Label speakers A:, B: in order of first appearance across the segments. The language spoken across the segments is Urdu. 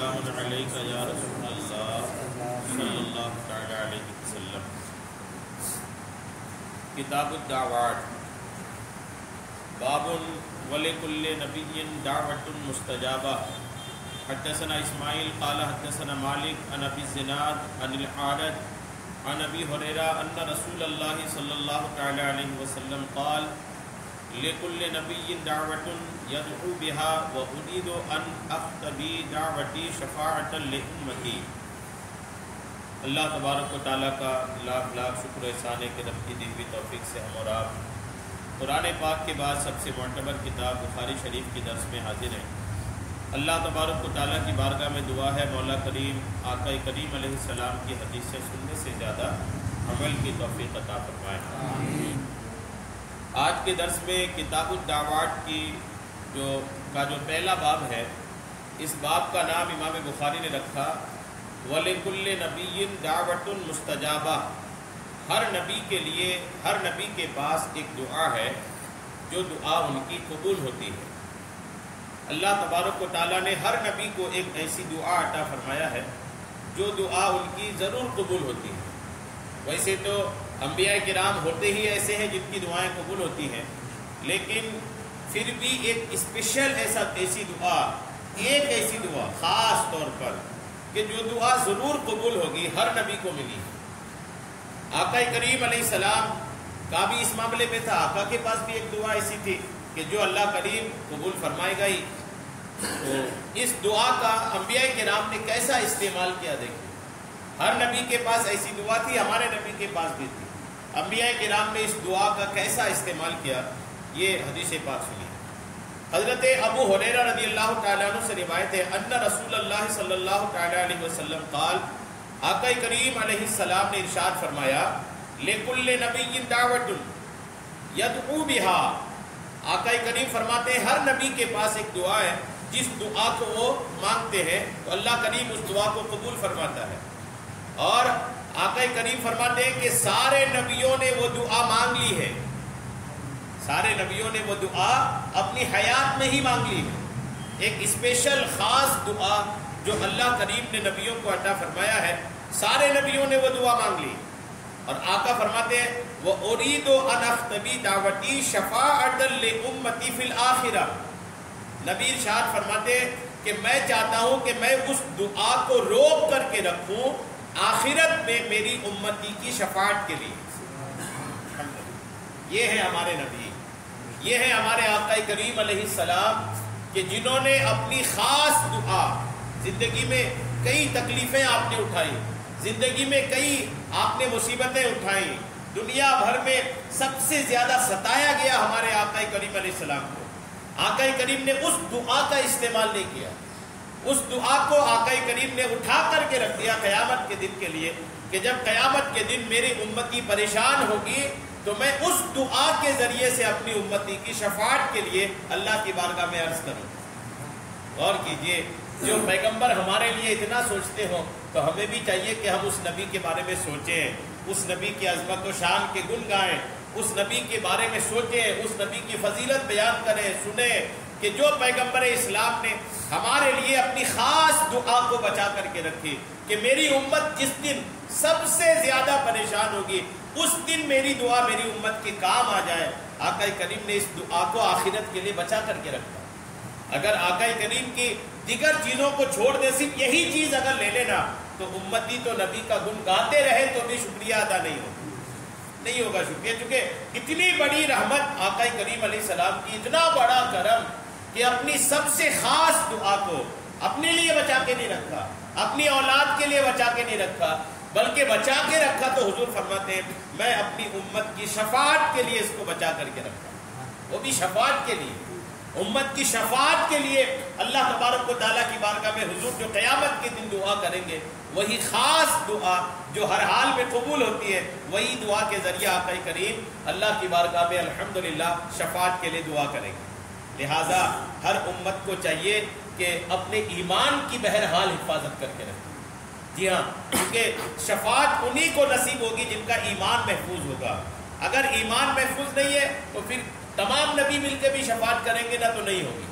A: سلام علیک یا رسول اللہ صلی اللہ تعالی علیہ وسلم۔ کتاب الدعوات، باب ولکل نبی دعوۃ مستجابہ۔ حدثنا اسماعیل قال حدثنا مالک عن ابی الزناد عن الحارث عن ابی ہریرہ ان رسول اللہ صلی اللہ تعالی علیہ وسلم قال لکل نبی دعوۃ یدعو بها وارید ان اختبی دعوتی شفاعۃ لامتی۔ اللہ تبارک و تعالیٰ کا لاکھ لاکھ شکر و احسان ہے کہ رب کی دی ہوئی توفیق سے ہم اور آپ قرآن پاک کے بعد سب سے معتبر کتاب بخاری شریف کی درس میں حاضر ہیں۔ اللہ تبارک و تعالیٰ کی بارگاہ میں دعا ہے مولا کریم آقا کریم علیہ السلام کی حدیث سے سننے سے زیادہ عمل کی توفیق عطا فرمائے۔ آج کے درس میں کتاب الدعوات کی جو پہلا باب ہے، اس باب کا نام امام بخاری نے رکھا وَلِكُلِّ نَبِيٍّ دَعْوَةٌ مُسْتَجَابَةٌ۔ ہر نبی کے لیے، ہر نبی کے پاس ایک دعا ہے جو دعا ان کی قبول ہوتی ہے۔ اللہ تبارک و تعالیٰ نے ہر نبی کو ایک ایسی دعا عطا فرمایا ہے جو دعا ان کی ضرور قبول ہوتی ہے۔ ویسے تو انبیاء کرام ہوتے ہی ایسے ہیں جن کی دعائیں قبول ہوتی ہیں، لیکن پھر بھی ایک اسپیشل ایسی دعا، ایک ایسی دعا خاص طور پر کہ جو دعا ضرور قبول ہوگی، ہر نبی کو ملی۔ آقا کریم علیہ السلام کا بھی اس معاملے میں تھا، آقا کے پاس بھی ایک دعا ایسی تھی کہ جو اللہ کریم قبول فرمائے گا ہی۔ تو اس دعا کا انبیاء کرام نے کیسا استعمال کیا دیکھیں۔ ہر نبی کے پاس ایسی دعا تھی، ہمارے نبی کے پاس بھی تھی۔ انبیاء کرام نے اس دعا کا کیسا استعمال کیا، یہ حدیث پاک سنی۔ حضرت ابو ہریرہ رضی اللہ تعالیٰ عنہ سے روایت ہے ان رسول اللہ صلی اللہ تعالیٰ علیہ وسلم قال، آقا کریم علیہ السلام نے ارشاد فرمایا لِكُلِّ نَبِيٍّ دَعْوَةٌ يَدْعُو بِهَا۔ آقا کریم فرماتے ہیں ہر نبی کے پاس ایک دعا ہے، جس دعا کو وہ مانگتے ہیں تو اللہ کریم اس دعا کو قبول فرماتا ہے۔ اور آقا کریم فرماتے ہیں کہ سارے نبیوں نے وہ دعا مانگ لی ہے، سارے نبیوں نے وہ دعا اپنی حیات میں ہی مانگ لی ہے۔ ایک اسپیشل خاص دعا جو اللہ کریم نے نبیوں کو عطا فرمایا ہے، سارے نبیوں نے وہ دعا مانگ لی۔ اور آقا فرماتے ہیں وَأُرِيدُ أَنْ أَخْتَبِي دَعْوَتِي شَفَاعَةً لِأُمَّتِي فِي الْآخِرَةِ۔ نبی ارشاد فرماتے ہیں کہ میں چاہتا ہوں کہ میں اس دعا کو روک کر کے رکھوں آخرت میں میری امتی کی شفاعت کے لیے۔ یہ ہے ہمارے نبی، یہ ہے ہمارے آقا کریم علیہ السلام کہ جنہوں نے اپنی خاص دعا، زندگی میں کئی تکلیفیں آپ نے اٹھائی، زندگی میں کئی آپ نے مصیبتیں اٹھائیں، دنیا بھر میں سب سے زیادہ ستایا گیا ہمارے آقا کریم علیہ السلام کو۔ آقا کریم نے اس دعا کا استعمال نہیں کیا، اس دعا کو آقا کریم نے اٹھا کر کے رکھ دیا قیامت کے دن کے لیے کہ جب قیامت کے دن میری امتی پریشان ہوگی تو میں اس دعا کے ذریعے سے اپنی امتی کی شفاعت کے لیے اللہ کی بارگاہ میں عرض کروں۔ غور کیجئے، جو پیغمبر ہمارے لیے اتنا سوچتے ہوں تو ہمیں بھی چاہیے کہ ہم اس نبی کے بارے میں سوچیں، اس نبی کی عظمت و شان کے گن گائیں، اس نبی کے بارے میں سوچیں، اس نبی کی فضیلت بیان کریں، سنیں کہ جو پیغمبر اسلام نے ہمارے لیے اپنی خاص دعا کو بچا کر کے رکھی کہ میری امت جس دن سب سے زیادہ پریشان ہوگی اس دن میری دعا میری امت کے کام آ جائے۔ آقا کریم نے اس دعا کو آخرت کے لیے بچا کر کے رکھا۔ اگر آقا کریم کی دیگر چیزوں کو چھوڑ دے، صرف یہی چیز اگر لے لینا تو امتی تو نبی کا گن گاتے رہے تو بھی شکریہ ادا نہیں ہوگا شکریہ، چونکہ اتنی بڑی رحمت آقا کریم علیہ السلام کی، اتنا بڑا کرم کہ اپنی سب سے خاص دعا کو اپنے لیے بچا کے نہیں رکھا، اپنی اولاد کے لیے بچا کے نہیں رکھا، بلکہ بچا کے رکھا تو حضور فرماتے ہیں میں اپنی امت کی شفاعت کے لیے اس کو بچا کر کے رکھا، وہ بھی شفاعت کے لیے، امت کی شفاعت کے لیے اللہ تبارک و تعالیٰ کی بارگاہ میں حضور جو قیامت کے دن دعا کریں گے، وہی خاص دعا جو ہر حال میں قبول ہوتی ہے، وہی دعا کے ذریعہ آقا کریم اللہ کی بارگاہ میں الحمدللہ شفاعت کے لیے دعا کریں گے۔ لہٰذا ہر امت کو چاہیے کہ اپنے ایمان کی بہرحال حفاظت کر کے رکھیں۔ جی ہاں، کیونکہ شفاعت انہی کو نصیب ہوگی جن کا ایمان محفوظ ہوگا۔ اگر ایمان محفوظ نہیں ہے تو پھر تمام نبی مل کے بھی شفاعت کریں گے نہ تو نہیں ہوگی۔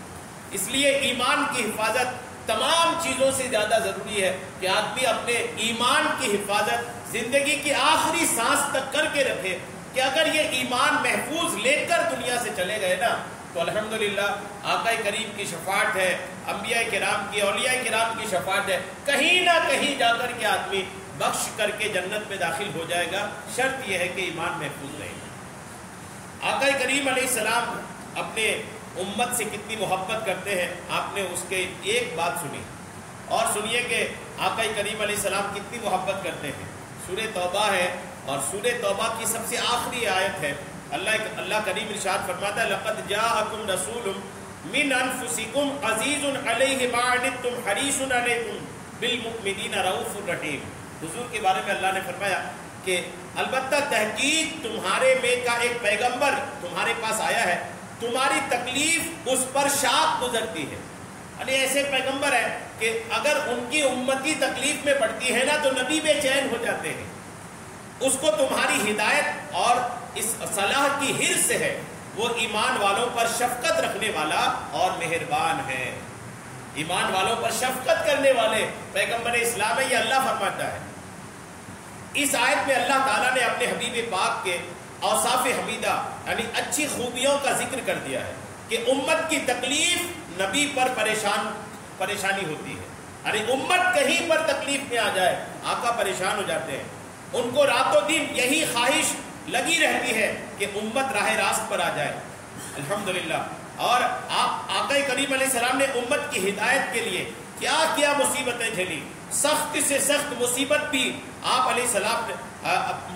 A: اس لیے ایمان کی حفاظت تمام چیزوں سے زیادہ ضروری ہے کہ آدمی اپنے ایمان کی حفاظت زندگی کی آخری سانس تک کر کے رکھے، کہ اگر یہ ایمان محفوظ لے کر دنیا سے چلے گئے نا تو الحمدللہ آقا کریم کی شفاعت ہے، انبیاء کرام کی، اولیاء کرام کی شفاعت ہے، کہیں نہ کہیں جا کر کے آدمی بخش کر کے جنت میں داخل ہو جائے گا، شرط یہ ہے کہ ایمان محفوظ رہے گا۔ آقا کریم علیہ السلام اپنے امت سے کتنی محبت کرتے ہیں، آپ نے اس کے ایک بات سنی، اور سنیے کہ آقا کریم علیہ السلام کتنی محبت کرتے ہیں۔ سورہ توبہ ہے، اور سورہ توبہ کی سب سے آخری آیت ہے، اللہ کریم ارشاد فرماتا ہے لقد جاءکم رسول من انفسکم عزیز علیہ ما عنتم حریص علیکم بالمؤمنین رؤوف الرحیم۔ حضور کے بارے میں اللہ نے فرمایا کہ البتہ تحقیق تمہارے میں کا ایک پیغمبر تمہارے پاس آیا ہے، تمہاری تکلیف اس پر شاق گزرتی ہے، یعنی ایسے پیغمبر ہیں کہ اگر ان کی امتی تکلیف میں پڑتی ہے نا تو نبی بے چین ہو جاتے ہیں، اس کو تمہاری ہدایت اور اس صلاح کی حرص ہے، وہ ایمان والوں پر شفقت رکھنے والا اور مہربان ہے۔ ایمان والوں پر شفقت کرنے والے پیغمبر اسلام ہے، یہ اللہ فرماتا ہے۔ اس آیت میں اللہ تعالیٰ نے اپنے حبیب پاک کے اوصاف حمیدہ یعنی اچھی خوبیوں کا ذکر کر دیا ہے کہ امت کی تکلیف نبی پر پریشانی ہوتی ہے، یعنی امت کہیں پر تکلیف میں آ جائے آقا پریشان ہو جاتے ہیں، ان کو رات و دن یہی خواہش لگی رہتی ہے کہ امت راہ راست پر آ جائے، الحمدللہ۔ اور آپ آقا کریم علیہ السلام نے امت کی ہدایت کے لیے کیا کیا مصیبتیں جھیلی، سخت سے سخت مصیبت بھی آپ علیہ السلام نے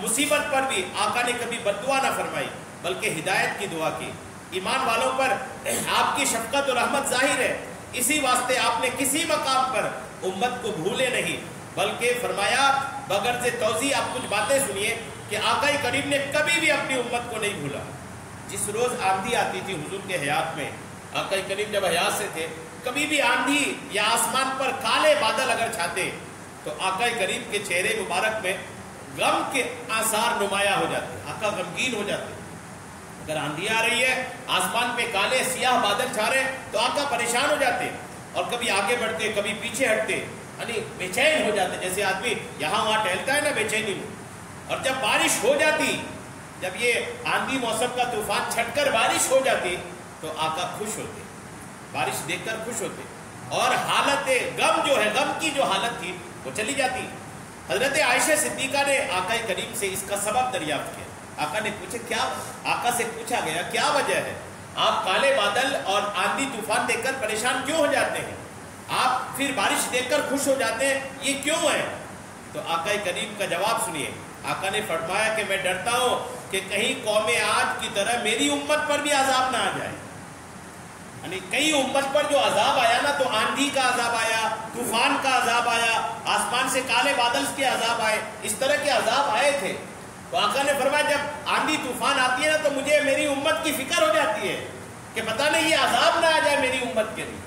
A: مصیبت پر بھی آقا نے کبھی بد دعا نہ فرمائی بلکہ ہدایت کی دعا کی۔ ایمان والوں پر آپ کی شفقت اور رحمت ظاہر ہے، اسی واسطے آپ نے کسی مقام پر امت کو بھولے نہیں بلکہ فرمایا بغرض توضیح آپ کچھ باتیں سنیے کہ آقا کریم نے کبھی بھی اپنی امت کو نہیں بھولا۔ جس روز آندھی آتی تھی حضور کے حیات میں، آقا کریم جب حیات سے تھے، کبھی بھی آندھی یا آسمان پر کالے بادل اگر چھاتے تو آقا کریم کے چہرے مبارک میں غم کے آثار نمایاں ہو جاتے، آقا غمگین ہو جاتے۔ اگر آندھی آ رہی ہے، آسمان پہ کالے سیاہ بادل چھا رہے تو آقا پریشان ہو جاتے اور کبھی آگے بڑھتے کبھی پیچھے ہٹتے، یعنی بے چین ہو جاتے، جیسے آدمی یہاں وہاں ٹہلتا ہے نا بے چینی میں۔ اور جب بارش ہو جاتی، جب یہ آندھی موسم کا طوفان چھٹ کر بارش ہو جاتی تو آقا خوش ہوتے، بارش دیکھ کر خوش ہوتے، اور حالت غم جو ہے، غم کی جو حالت تھی وہ چلی جاتی۔ حضرت عائشہ صدیقہ نے آقا کریم سے اس کا سبب دریافت کیا، آقا نے پوچھا کیا، آقا سے پوچھا گیا کیا وجہ ہے، آپ کالے بادل اور آندھی طوفان دیکھ کر پریشان کیوں ہو جاتے ہیں، آپ پھر بارش دیکھ کر خوش ہو جاتے ہیں، یہ کیوں ہے؟ تو آقا کریم کا جواب سنیے، آقا نے فرمایا کہ میں ڈرتا ہوں کہ کہیں قوم عاد کی طرح میری امت پر بھی عذاب نہ آ جائے، یعنی کئی امت پر جو عذاب آیا نا تو آندھی کا عذاب آیا، طوفان کا عذاب آیا، آسمان سے کالے بادل کے عذاب آئے، اس طرح کے عذاب آئے تھے۔ تو آقا نے فرمایا جب آندھی طوفان آتی ہے نا تو مجھے میری امت کی فکر ہو جاتی ہے کہ پتہ نہیں یہ عذاب نہ آ جائے میری امت کے لیے،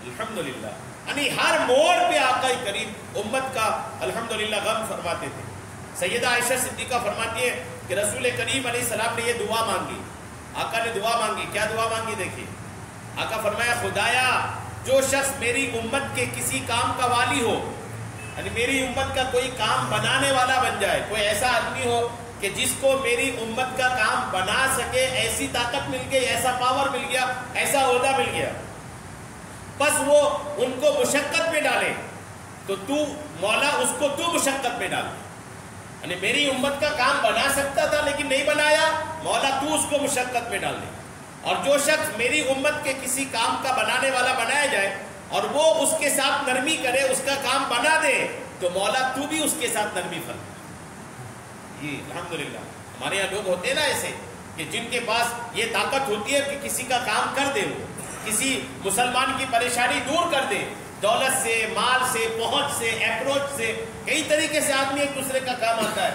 A: الحمدللہ۔ یعنی ہر موڑ پہ آقا کریم امت کا الحمدللہ غم فرماتے تھے۔ سیدہ عائشہ صدیقہ فرماتی ہے کہ رسول کریم علیہ السلام نے یہ دعا مانگی، آقا نے دعا مانگی، کیا دعا مانگی دیکھیے، آقا فرمایا خدایا جو شخص میری امت کے کسی کام کا والی ہو، یعنی میری امت کا کوئی کام بنانے والا بن جائے، کوئی ایسا آدمی ہو کہ جس کو میری امت کا کام بنا سکے، ایسی طاقت مل گئی، ایسا پاور مل گیا، ایسا عہدہ مل گیا، بس وہ ان کو مشقت میں ڈالے تو تو مولا اس کو تو مشقت میں ڈال، یعنی میری امت کا کام بنا سکتا تھا لیکن نہیں بنایا، مولا تو اس کو مشقت میں ڈال دے۔ اور جو شخص میری امت کے کسی کام کا بنانے والا بنایا جائے اور وہ اس کے ساتھ نرمی کرے، اس کا کام بنا دے تو مولا تو بھی اس کے ساتھ نرمی فرما۔ یہ الحمدللہ ہمارے یہاں لوگ ہوتے ہیں نا ایسے کہ جن کے پاس یہ طاقت ہوتی ہے کہ کسی کا کام کر دے، وہ کسی مسلمان کی پریشانی دور کر دے، دولت سے، مال سے، پہنچ سے، اپروچ سے، کئی طریقے سے آدمی ایک دوسرے کا کام آتا ہے۔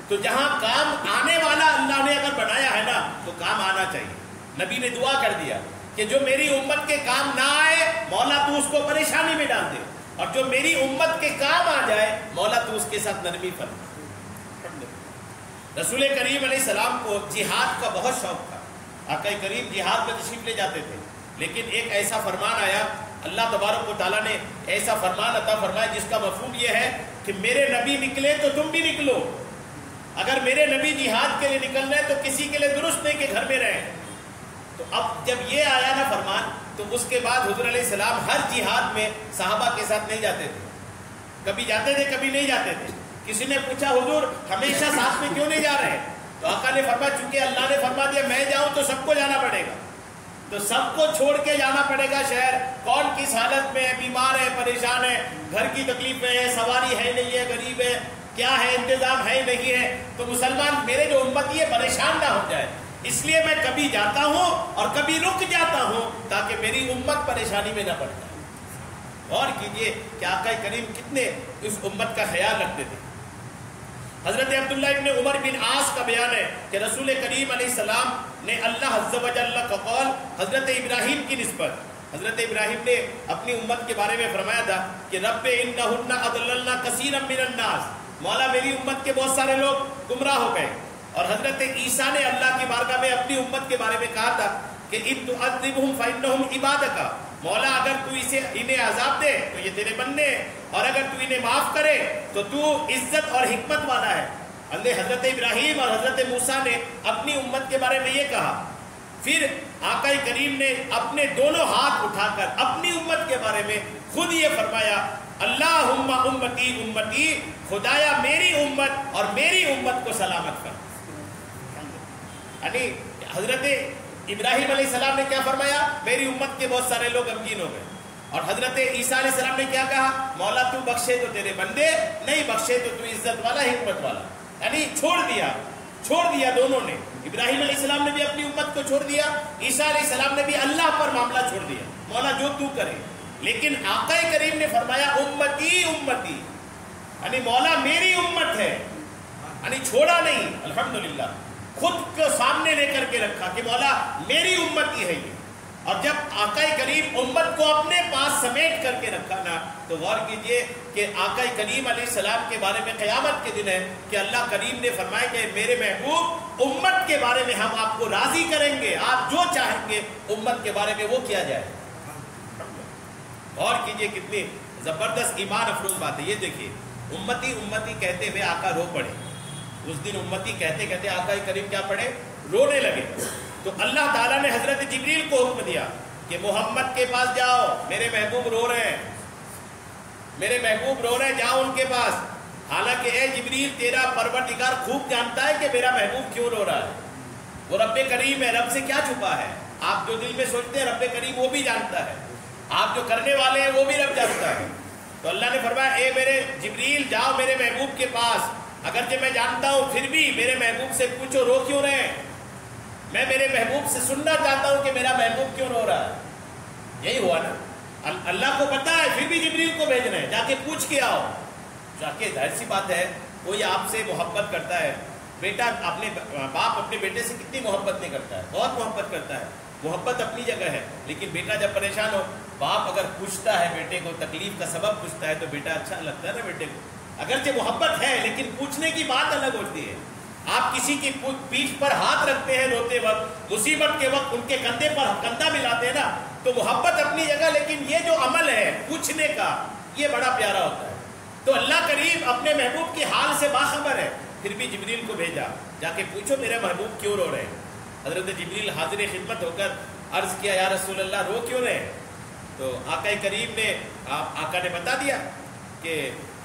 A: تو جہاں کام آنے والا اللہ نے اگر بنایا ہے نا تو کام آنا چاہیے۔ نبی نے دعا کر دیا کہ جو میری امت کے کام نہ آئے مولا تو اس کو پریشانی میں ڈال دے، اور جو میری امت کے کام آ جائے مولا تو اس کے ساتھ نرمی فرما۔ رسول کریم علیہ السلام کو جہاد کا بہت شوق تھا، آقا کریم جہاد میں تشریف لے جاتے تھے، لیکن ایک ایسا فرمان آیا اللہ تبارک و تعالیٰ نے ایسا فرمان عطا فرمایا جس کا مفہوم یہ ہے کہ میرے نبی نکلے تو تم بھی نکلو. اگر میرے نبی جہاد کے لیے نکل رہے تو کسی کے لیے درست نہیں کہ گھر میں رہیں. تو اب جب یہ آیا نا فرمان تو اس کے بعد حضور علیہ السلام ہر جہاد میں صحابہ کے ساتھ نہیں جاتے تھے. کبھی جاتے تھے کبھی نہیں جاتے تھے. کسی نے پوچھا حضور ہمیشہ ساتھ میں کیوں نہیں جا رہے؟ تو آقا نے فرمایا چونکہ اللہ نے فرما دیا میں جاؤں تو سب کو جانا پڑے گا. تو سب کو چھوڑ کے جانا پڑے گا شہر. کون کس حالت میں ہے، بیمار ہے، پریشان ہے، گھر کی تکلیفیں ہیں، سواری ہے نہیں ہے، غریب ہے، کیا ہے انتظام ہے نہیں ہے. تو مسلمان میرے جو امتی ہے پریشان نہ ہو جائے، اس لیے میں کبھی جاتا ہوں اور کبھی رک جاتا ہوں تاکہ میری امت پریشانی میں نہ پڑ جائے. غور کیجئے کہ آقا کریم کتنے اس امت کا خیال رکھتے تھے. حضرت عبداللہ ابن عمر بن عاص کا بیان ہے کہ رسول کریم علیہ السلام نے اللہ عز و جل کا قول حضرت ابراہیم کی نسبت، حضرت ابراہیم نے اپنی امت کے بارے میں فرمایا تھا کہ رب انہن اضللن کثیرا من الناس، مولا میری امت کے بہت سارے لوگ گمراہ ہو گئے. اور حضرت عیسیٰ نے اللہ کی بارگاہ میں اپنی امت کے بارے میں کہا تھا کہ ان تعذبہم فانہم عبادک، مولا اگر تو انہیں عذاب دے تو یہ تیرے بندے ہیں، اور اگر تو انہیں معاف کرے تو تو عزت اور حکمت والا ہے. حضرت ابراہیم اور حضرت موسیٰ نے اپنی امت کے بارے میں یہ کہا. پھر آقا کریم نے اپنے دونوں ہاتھ اٹھا کر اپنی امت کے بارے میں خود یہ فرمایا اللہم امتی امتی، خدایا میری امت اور میری امت کو سلامت کر. یعنی حضرت ابراہیم علیہ السلام نے کیا فرمایا؟ میری امت کے بہت سارے لوگ غمگین ہو گئے. اور حضرت عیسیٰ علیہ السلام نے کیا کہا؟ مولا تو بخشے تو تیرے بندے، نہیں بخشے تو تو عزت والا حکمت والا. یعنی چھوڑ دیا دونوں نے. ابراہیم علیہ السلام نے بھی اپنی امت کو چھوڑ دیا، عیسیٰ علیہ السلام نے بھی اللہ پر معاملہ چھوڑ دیا، مولا جو تو کرے. لیکن آقا کریم نے فرمایا امتی امتی، یعنی مولا میری امت ہے، یعنی چھوڑا نہیں. الحمدللہ خود کو سامنے لے کر کے رکھا کہ مولا میری امت ہی ہے یہ. اور جب آقا کریم امت کو اپنے پاس سمیٹ کر کے رکھا نا تو غور کیجئے کہ آقا کریم علیہ السلام کے بارے میں قیامت کے دن ہے کہ اللہ کریم نے فرمایا کہ میرے محبوب امت کے بارے میں ہم آپ کو راضی کریں گے، آپ جو چاہیں گے امت کے بارے میں وہ کیا جائے. غور کیجئے کتنی زبردست ایمان افروز بات ہے. یہ دیکھیے امتی امتی کہتے ہوئے آقا رو پڑے. اس دن امتی کہتے کہتے آقا کریم کیا پڑے؟ رونے لگے. تو اللہ تعالیٰ نے حضرت جبریل کو حکم دیا کہ محمد کے پاس جاؤ، میرے محبوب رو رہے ہیں، میرے محبوب رو رہے ہیں، جاؤ ان کے پاس. حالانکہ اے جبریل تیرا پروردگار خوب جانتا ہے کہ میرا محبوب کیوں رو رہا ہے. وہ رب کریم ہے، رب سے کیا چھپا ہے. آپ جو دل میں سوچتے ہیں رب کریم وہ بھی جانتا ہے، آپ جو کرنے والے ہیں وہ بھی رب جانتا ہے. تو اللہ نے فرمایا اے میرے جبریل جاؤ میرے محبوب کے پاس، اگرچہ میں جانتا ہوں پھر بھی میرے محبوب سے پوچھو رو کیوں رہے ہیں. میں میرے محبوب سے سننا چاہتا ہوں کہ میرا محبوب کیوں رو رہا ہے. یہی ہوا نا. اللہ کو پتا ہے پھر بھی جبریل کو بھیجنا ہے، جا کے پوچھ کے آؤ. جا کے ظاہر سی بات ہے کوئی آپ سے محبت کرتا ہے، بیٹا اپنے باپ اپنے بیٹے سے کتنی محبت نہیں کرتا ہے، بہت محبت کرتا ہے. محبت اپنی جگہ ہے، لیکن بیٹا جب پریشان ہو باپ اگر پوچھتا ہے بیٹے کو، تکلیف کا سبب پوچھتا ہے تو بیٹا اچھا لگتا ہے نا بیٹے کو. اگرچہ محبت ہے لیکن پوچھنے کی بات الگ ہوتی ہے. آپ کسی کی پیٹھ پر ہاتھ رکھتے ہیں روتے وقت، مصیبت کے وقت ان کے کندھے پر کندھا ملاتے ہیں نا، تو محبت اپنی جگہ، لیکن یہ جو عمل ہے پوچھنے کا یہ بڑا پیارا ہوتا ہے. تو اللہ کریم اپنے محبوب کی حال سے باخبر ہے، پھر بھی جبریل کو بھیجا جا کے پوچھو میرے محبوب کیوں رو رہے ہیں. حضرت جبریل حاضر خدمت ہو کر عرض کیا یا رسول اللہ رو کیوں رہے ہیں. تو آقا کریم نے آقا نے بتا دیا کہ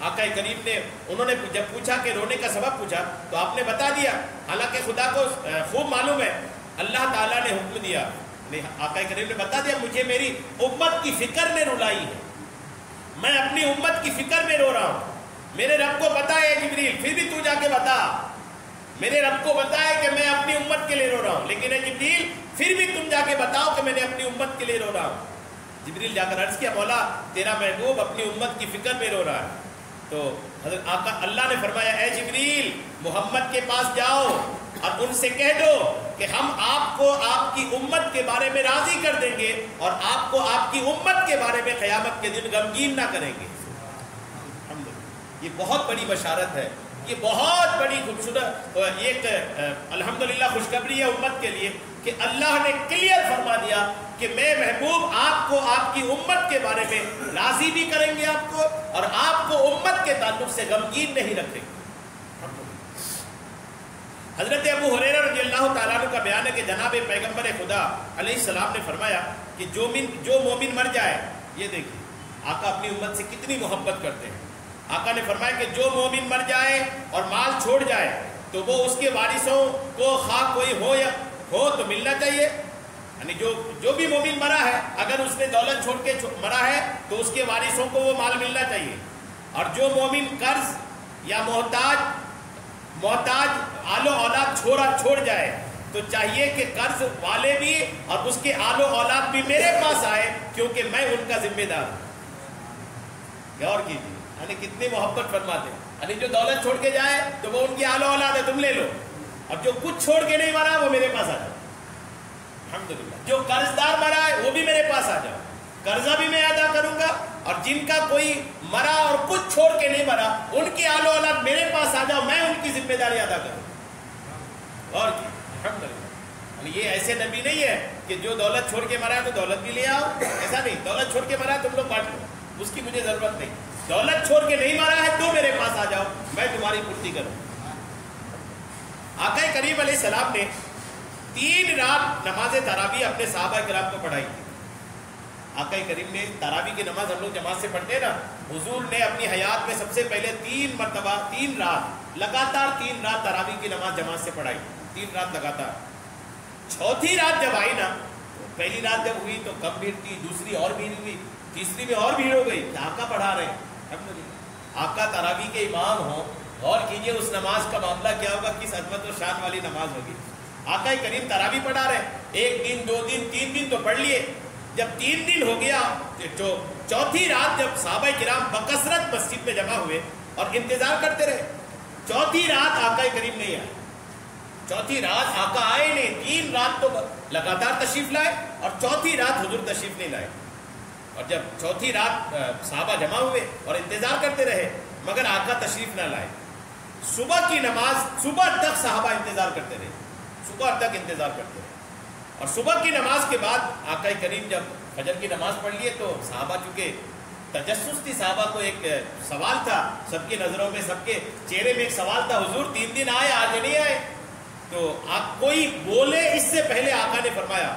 A: آقا کریم نے انہوں نے جب پوچھا کہ رونے کا سبب پوچھا تو آپ نے بتا دیا. حالانکہ خدا کو خوب معلوم ہے، اللہ تعالیٰ نے حکم دیا، آقا کریم نے بتا دیا مجھے میری امت کی فکر نے رلائی ہے، میں اپنی امت کی فکر میں رو رہا ہوں. میرے رب کو پتا ہے جبریل، پھر بھی تو جا کے بتا. میرے رب کو پتا ہے کہ میں اپنی امت کے لیے رو رہا ہوں، لیکن اے جبریل پھر بھی تم جا کے بتاؤ کہ میں نے اپنی امت کے لیے رو رہا ہوں. جبریل جا کر عرض کیا مولا تیرا محبوب اپنی امت کی فکر میں رو رہا ہے. تو حضرت آقا اللہ نے فرمایا اے جبریل محمد کے پاس جاؤ اور ان سے کہہ دو کہ ہم آپ کو آپ کی امت کے بارے میں راضی کر دیں گے اور آپ کو آپ کی امت کے بارے میں قیامت کے دن غمگین نہ کریں گے. یہ بہت بڑی بشارت ہے یہ بہت بڑی خوبصورت ایک الحمدللہ خوشخبری ہے امت کے لیے کہ اللہ نے کلیئر فرما دیا کہ میں محبوب آپ کو آپ کی امت کے بارے میں راضی بھی کریں گے آپ کو، اور آپ کو امت کے تعلق سے غمگین نہیں رکھیں گے۔ حضرت ابو ہریرہ رضی اللہ تعالیٰ عنہ کا بیان ہے کہ جناب پیغمبر خدا علیہ السلام نے فرمایا کہ جو مومن مر جائے، یہ دیکھیں آقا اپنی امت سے کتنی محبت کرتے ہیں، آقا نے فرمایا کہ جو مومن مر جائے اور مال چھوڑ جائے تو وہ اس کے وارثوں کو خواہ کوئی ہو تو ملنا چاہیے، یعنی جو بھی مومن مرا ہے اگر اس نے دولت چھوڑ کے مرا ہے تو اس کے وارثوں کو وہ مال ملنا چاہیے، اور جو مومن قرض یا محتاج آل و اولاد چھوڑ جائے تو چاہیے کہ قرض والے بھی اور اس کے آل و اولاد بھی میرے پاس آئے، کیونکہ میں ان کا ذمہ دار ہوں۔ غور کیجیے، یعنی کتنی محبت فرماتے ہیں، یعنی جو دولت چھوڑ کے جائے تو وہ ان کی آل و اولاد ہے، تم لے لو، اور جو کچھ چھوڑ کے نہیں مرا وہ میرے پاس آ جاؤ۔ الحمدللہ جو قرض دار مرا ہے وہ بھی میرے پاس آ جاؤ، قرضہ بھی میں ادا کروں گا، اور جن کا کوئی مرا اور کچھ چھوڑ کے نہیں مرا ان کی آل و اولاد میرے پاس آ جاؤ، میں ان کی ذمہ داری ادا کروں۔ اور الحمدللہ یہ ایسے نبی نہیں ہے کہ جو دولت چھوڑ کے مرا ہے تو دولت بھی لے آؤ، ایسا نہیں، دولت چھوڑ کے مرا ہے تم لوگ بانٹ لو، اس کی مجھے ضرورت نہیں، دولت چھوڑ کے نہیں مرا ہے تو میرے پاس آ جاؤ، میں تمہاری پورتی کروں۔ آقا کریم علیہ السلام نے 3 رات نماز تراویح اپنے صحابہ کرام کو پڑھائی تھی۔ آقا کریم نے تراویح کی نماز ہم لوگ جماعت سے پڑھتے ہیں نا، حضور نے اپنی حیات میں سب سے پہلے 3 مرتبہ 3 رات لگاتار 3 رات تراویح کی نماز جماعت سے پڑھائی، 3 رات لگاتار۔ چوتھی رات جب آئی نا، پہلی رات جب ہوئی تو کم بھیڑ تھی، دوسری اور بھیڑ ہوئی، تیسری میں اور بھیڑ ہو گئی کہ آقا پڑھا رہے ہیں۔ الحمدللہ آقا تراویح کے امام ہوں، غور کیجئے اس نماز کا معاملہ کیا ہوگا، کس عظمت و شان والی نماز ہوگی۔ آقا کریم تراویح پڑھا رہے ہیں، 1 دن 2 دن 3 دن تو پڑھ لیے، جب 3 دن ہو گیا تو چوتھی رات جب صحابہ کرام بکثرت مسجد میں جمع ہوئے اور انتظار کرتے رہے، چوتھی رات آقا کریم نہیں آئے، چوتھی رات آقا آئے نہیں، 3 رات تو لگاتار تشریف لائے اور چوتھی رات حضور تشریف نہیں لائے، اور جب چوتھی رات صحابہ جمع ہوئے اور انتظار کرتے رہے مگر آقا تشریف نہ لائے، صبح کی نماز صبح تک صحابہ انتظار کرتے رہے، صبح تک انتظار کرتے رہے، اور صبح کی نماز کے بعد آقا کریم جب فجر کی نماز پڑھ لیے تو صحابہ چونکہ تجسس تھی، صحابہ کو ایک سوال تھا، سب کی نظروں میں سب کے چہرے میں ایک سوال تھا، حضور 3 دن آئے آج نہیں آئے، تو آپ کوئی بولے اس سے پہلے آقا نے فرمایا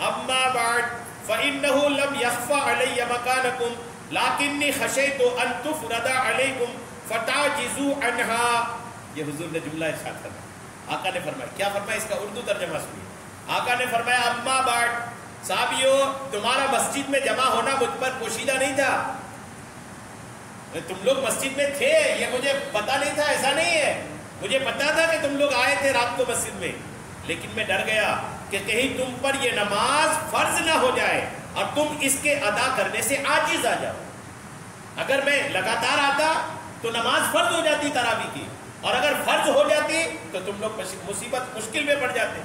A: اما بعد فإنه لم يخفى علي مكانكم لكني خشيت أن تفرض عليكم فتعجزوا عنها۔ یہ حضور نے جملہ ارشاد کرا، آقا نے فرمایا، کیا فرمایا، اس کا اردو ترجمہ سنیے۔ آقا نے فرمایا اما بعد، صحابیوں تمہارا مسجد میں جمع ہونا مجھ پر پوشیدہ نہیں تھا، تم لوگ مسجد میں تھے یہ مجھے پتا نہیں تھا، ایسا نہیں ہے، مجھے پتا تھا کہ تم لوگ آئے تھے رات کو مسجد میں، لیکن میں ڈر گیا کہ کہیں تم پر یہ نماز فرض نہ ہو جائے اور تم اس کے ادا کرنے سے عاجز آ جاؤ۔ اگر میں لگاتار آتا تو نماز فرض ہو جاتی تراویح کی، اور اگر فرض ہو جاتی تو تم لوگ مصیبت مشکل میں پڑ جاتے،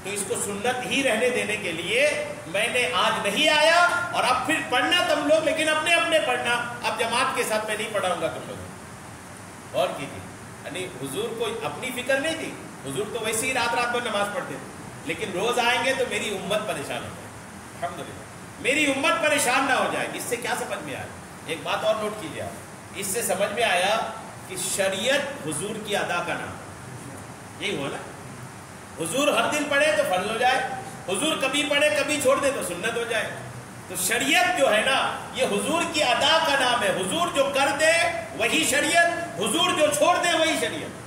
A: تو اس کو سنت ہی رہنے دینے کے لیے میں نے آج نہیں آیا، اور اب پھر پڑھنا تم لوگ لیکن اپنے اپنے پڑھنا، اب جماعت کے ساتھ میں نہیں پڑھاؤں گا تم لوگ۔ اور کیجیے، یعنی حضور کو اپنی فکر نہیں تھی، حضور تو ویسے ہی رات رات میں نماز پڑھتے تھے، لیکن روز آئیں گے تو میری امت پریشان ہو جائے، الحمدللہ میری امت پریشان نہ ہو جائے۔ اس سے کیا سمجھ میں آیا، ایک بات اور نوٹ کیجیے آپ، اس سے سمجھ میں آیا کہ شریعت حضور کی ادا کا نام، یہی ہوا نا، حضور ہر دن پڑھے تو فرض ہو جائے، حضور کبھی پڑھے کبھی چھوڑ دے تو سنت ہو جائے، تو شریعت جو ہے نا یہ حضور کی ادا کا نام ہے، حضور جو کر دے وہی شریعت، حضور جو چھوڑ دے وہی شریعت۔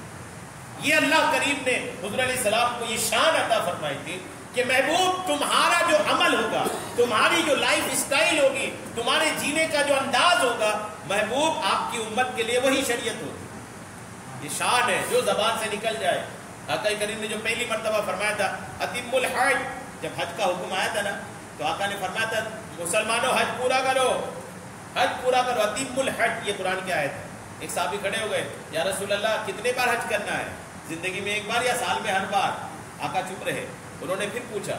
A: یہ اللہ کریم نے حضور علیہ السلام کو یہ شان عطا فرمائی تھی کہ محبوب تمہارا جو عمل ہوگا، تمہاری جو لائف اسٹائل ہوگی، تمہارے جینے کا جو انداز ہوگا، محبوب آپ کی امت کے لیے وہی شریعت ہوگی۔ یہ شان ہے جو زبان سے نکل جائے۔ آقا کریم نے جو پہلی مرتبہ فرمایا تھا اتم الحج، جب حج کا حکم آیا تھا نا تو آقا نے فرمایا تھا مسلمانوں حج پورا کرو، حج پورا کرو، اتم الحج، یہ قرآن کی آیت ہے۔ ایک صحابی کھڑے ہو گئے، یا رسول اللہ کتنے بار حج کرنا ہے، زندگی میں ایک بار یا سال میں ہر بار؟ آقا چپ رہے، انہوں نے پھر پوچھا،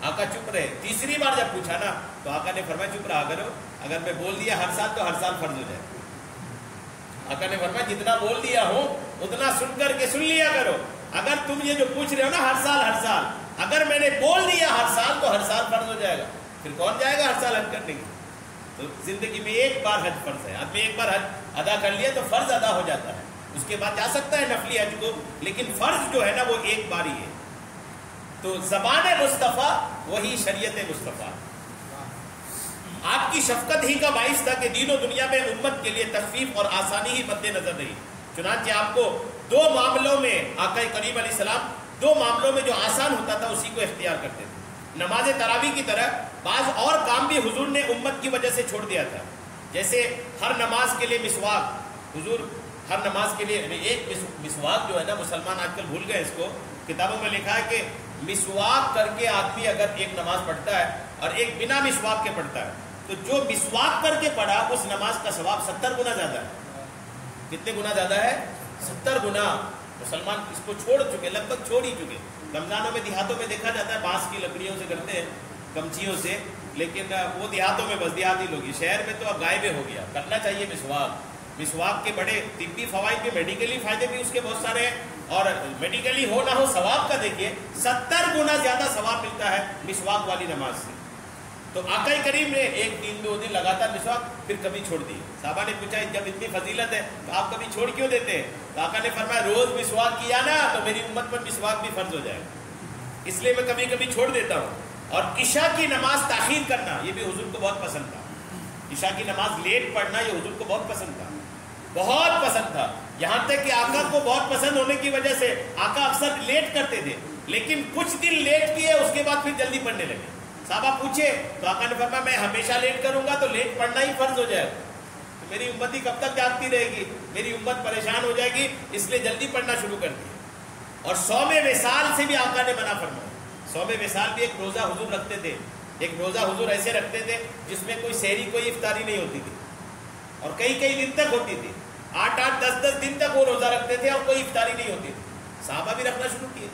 A: آقا چپ رہے، تیسری بار جب پوچھا نا تو آقا نے فرمایا چپ رہا کرو، اگر میں بول دیا ہر سال تو ہر سال فرض ہو جائے، آقا نے فرمایا جتنا بول دیا ہوں اتنا سن کر کے سن لیا کرو. اگر تم یہ جو پوچھ رہے ہو نا ہر سال اگر میں نے بول دیا ہر سال تو ہر سال فرض ہو جائے گا. پھر کون جائے گا ہر سال حج کرنے کی؟ تو زندگی میں ایک بار حج فرض ہے. آدمی ایک بار حج ادا کر لیا تو فرض ادا ہو جاتا ہے. اس کے بعد جا سکتا ہے نفلی حج کو، لیکن فرض جو ہے نا وہ ایک بار ہی ہے. تو زبان مصطفیٰ وہی شریعت مصطفیٰ. آپ کی شفقت ہی کا باعث تھا کہ دین و دنیا میں امت کے لیے تخفیف اور آسانی ہی مد نظر رہی. چنانچہ آپ کو دو معاملوں میں آقا کریم علیہ السلام دو معاملوں میں جو آسان ہوتا تھا اسی کو اختیار کرتے تھے. نماز تراویح کی طرح بعض اور کام بھی حضور نے امت کی وجہ سے چھوڑ دیا تھا. جیسے ہر نماز کے لیے مسواک. حضور ہر نماز کے لیے ایک مسواک جو ہے نا مسلمان آج کل بھول گئے اس کو. کتابوں میں لکھا ہے کہ مسواک کر کے آدمی اگر ایک نماز پڑھتا ہے اور ایک بنا مسواک کے پڑھتا ہے تو جو مسواک کر کے پڑھا اس نماز کا ثواب 70 گنا زیادہ ہے. کتنے گنا زیادہ ہے؟ 70 گنا. مسلمان اس کو چھوڑ چکے، لگ بھگ چھوڑ ہی چکے. رمضانوں میں دیہاتوں میں دیکھا جاتا ہے بانس کی لکڑیوں سے کرتے ہیں، کمچیوں سے، لیکن وہ دیہاتوں میں بس دیہاتی لوگ. شہر میں تو اب غائب ہو گیا. کرنا چاہیے مسواک. مسواک کے بڑے طبی فوائد بھی، میڈیکلی فائدے بھی اس کے بہت سارے ہیں. اور میڈیکلی ہو نہ ہو ثواب کا دیکھیے 70 گنا زیادہ ثواب ملتا ہے مسواک والی نماز سے. تو آقا کریم نے ایک دن 2 دن لگاتار مسواک پھر کبھی چھوڑ دی. صحابہ نے پوچھا جب اتنی فضیلت ہے تو آپ کبھی چھوڑ کیوں دیتے ہیں؟ تو آقا نے فرمایا روز مسواک کیا نا تو میری امت پر مسواک بھی فرض ہو جائے گا، اس لیے میں کبھی کبھی چھوڑ دیتا ہوں. اور عشاء کی نماز تاخیر کرنا یہ بھی حضور کو بہت پسند تھا. عشاء کی نماز لیٹ پڑھنا یہ حضور کو بہت پسند تھا، بہت پسند تھا. یہاں تک کہ آقا کو بہت پسند ہونے کی وجہ سے آقا اکثر لیٹ کرتے تھے، لیکن کچھ دن لیٹ کیے اس کے بعد پھر جلدی پڑھنے لگے. صحابہ پوچھے تو آقا نے فرمایا میں ہمیشہ لیٹ کروں گا تو لیٹ پڑھنا ہی فرض ہو جائے گا. تو میری امتی کب تک جاگتی رہے گی؟ میری امت پریشان ہو جائے گی، اس لیے جلدی پڑھنا شروع کر دیا. اور صوم وصال سے بھی آقا نے منع فرمایا. صوم وصال بھی ایک روزہ حضور رکھتے تھے. ایک روزہ حضور ایسے رکھتے تھے جس میں کوئی سحری کوئی افطاری نہیں ہوتی تھی، اور کئی دن تک ہوتی تھی. 8 10 دن تک وہ روزہ رکھتے تھے اور کوئی افطاری نہیں ہوتی تھی. صحابہ بھی رکھنا شروع کیے،